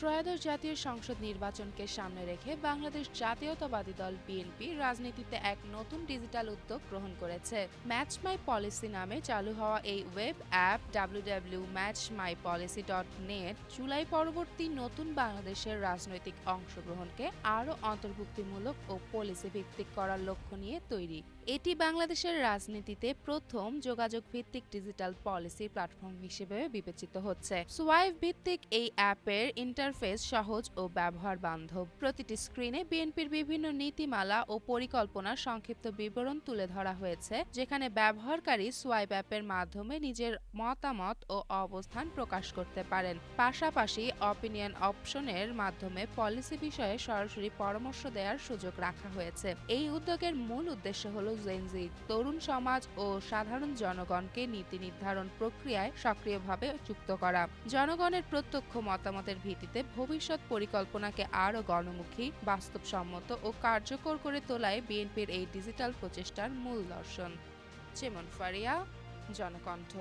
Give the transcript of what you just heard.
ত্রয়োদশ জাতীয় সংসদ নির্বাচনকে সামনে রেখে বাংলাদেশ জাতীয়তাবাদী দল বিএনপি রাজনীতিতে এক নতুন ডিজিটাল উদ্যোগ গ্রহণ করেছে। ম্যাচ মাই পলিসি নামে চালু হওয়া এই ওয়েব অ্যাপ www.matchmypolicy.net জুলাই পরবর্তী নতুন বাংলাদেশের রাজনৈতিক অংশগ্রহণকে আরও অন্তর্ভুক্তিমূলক ও পলিসি ভিত্তিক করার লক্ষ্য নিয়ে তৈরি। এটি বাংলাদেশের রাজনীতিতে প্রথম যোগাযোগ ভিত্তিক ডিজিটাল পলিসি প্ল্যাটফর্ম হিসেবে বিবেচিত হচ্ছে। সোয়াইপ ভিত্তিক এই অ্যাপের ইন্টারফেস সহজ ও ব্যবহার বান্ধব। প্রতিটি স্ক্রিনে বিএনপির বিভিন্ন নীতিমালা ও পরিকল্পনার সংক্ষিপ্ত বিবরণ তুলে ধরা হয়েছে, যেখানে ব্যবহারকারী সোয়াইপ অ্যাপের মাধ্যমে নিজের মতামত ও অবস্থান প্রকাশ করতে পারেন। পাশাপাশি অপিনিয়ন অপশনের মাধ্যমে পলিসি বিষয়ে সরাসরি পরামর্শ দেওয়ার সুযোগ রাখা হয়েছে। এই উদ্যোগের মূল উদ্দেশ্য হল জেনজি তরুণ সমাজ ও সাধারণ জনগণকে নীতি নির্ধারণ প্রক্রিয়ায় সক্রিয়ভাবে যুক্ত করা। জনগণের প্রত্যক্ষ মতামতের ভিত্তিতে ভবিষ্যৎ পরিকল্পনাকে আরও গণমুখী, বাস্তবসম্মত ও কার্যকর করে তোলায় বিএনপির এই ডিজিটাল প্রচেষ্টার মূল দর্শন। যেমন ফারিয়া, জনকণ্ঠ।